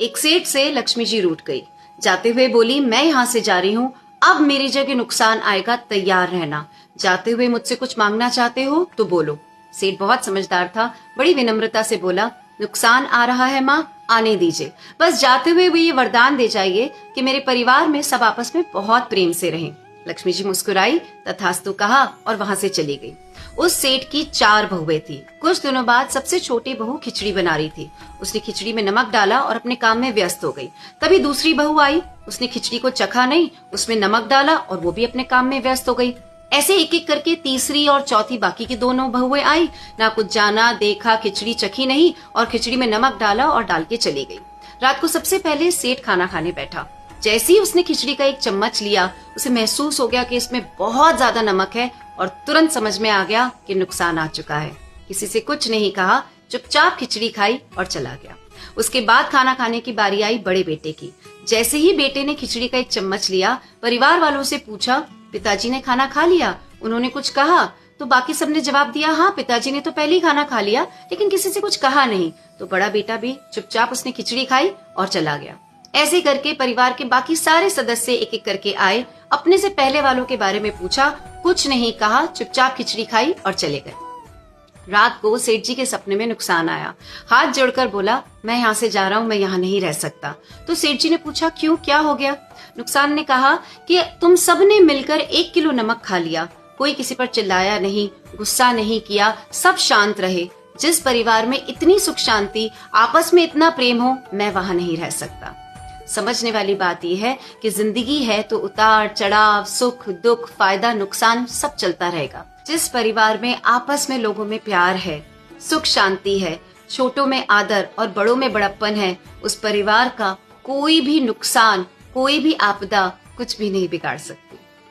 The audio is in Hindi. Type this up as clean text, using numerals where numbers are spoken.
एक सेठ से लक्ष्मी जी रूठ गई। जाते हुए बोली, मैं यहाँ से जा रही हूँ, अब मेरी जगह नुकसान आएगा, तैयार रहना। जाते हुए मुझसे कुछ मांगना चाहते हो तो बोलो। सेठ बहुत समझदार था, बड़ी विनम्रता से बोला, नुकसान आ रहा है माँ, आने दीजिए, बस जाते हुए भी ये वरदान दे जाइए कि मेरे परिवार में सब आपस में बहुत प्रेम से रहें। लक्ष्मी जी मुस्कुराई, तथास्तु कहा और वहां से चली गई। उस सेठ की 4 बहुएं थी। कुछ दिनों बाद सबसे छोटी बहू खिचड़ी बना रही थी। उसने खिचड़ी में नमक डाला और अपने काम में व्यस्त हो गई। तभी दूसरी बहू आई, उसने खिचड़ी को चखा नहीं, उसमें नमक डाला और वो भी अपने काम में व्यस्त हो गई। ऐसे एक एक करके तीसरी और चौथी बाकी की दोनों बहुएं आई, ना कुछ जाना देखा, खिचड़ी चखी नहीं और खिचड़ी में नमक डाला और डाल के चली गई। रात को सबसे पहले सेठ खाना खाने बैठा। जैसे ही उसने खिचड़ी का एक चम्मच लिया, उसे महसूस हो गया कि इसमें बहुत ज्यादा नमक है और तुरंत समझ में आ गया कि नुकसान आ चुका है। किसी से कुछ नहीं कहा, चुपचाप खिचड़ी खाई और चला गया। उसके बाद खाना खाने की बारी आई बड़े बेटे की। जैसे ही बेटे ने खिचड़ी का एक चम्मच लिया, परिवार वालों से पूछा, पिताजी ने खाना खा लिया? उन्होंने कुछ कहा? तो बाकी सबने जवाब दिया, हाँ पिताजी ने तो पहले ही खाना खा लिया, लेकिन किसी से कुछ कहा नहीं। तो बड़ा बेटा भी चुपचाप उसने खिचड़ी खाई और चला गया। ऐसे करके परिवार के बाकी सारे सदस्य एक एक करके आए, अपने से पहले वालों के बारे में पूछा, कुछ नहीं कहा, चुपचाप खिचड़ी खाई और चले गए। रात को सेठ जी के सपने में नुकसान आया। हाथ जोड़कर बोला, मैं यहाँ से जा रहा हूँ, मैं यहाँ नहीं रह सकता। तो सेठ जी ने पूछा, क्यों, क्या हो गया? नुकसान ने कहा कि तुम सबने मिलकर 1 किलो नमक खा लिया, कोई किसी पर चिल्लाया नहीं, गुस्सा नहीं किया, सब शांत रहे। जिस परिवार में इतनी सुख शांति, आपस में इतना प्रेम हो, मैं वहां नहीं रह सकता। समझने वाली बात यह है कि जिंदगी है तो उतार चढ़ाव, सुख दुख, फायदा नुकसान सब चलता रहेगा। जिस परिवार में आपस में लोगों में प्यार है, सुख शांति है, छोटों में आदर और बड़ों में बड़प्पन है, उस परिवार का कोई भी नुकसान, कोई भी आपदा कुछ भी नहीं बिगाड़ सकता।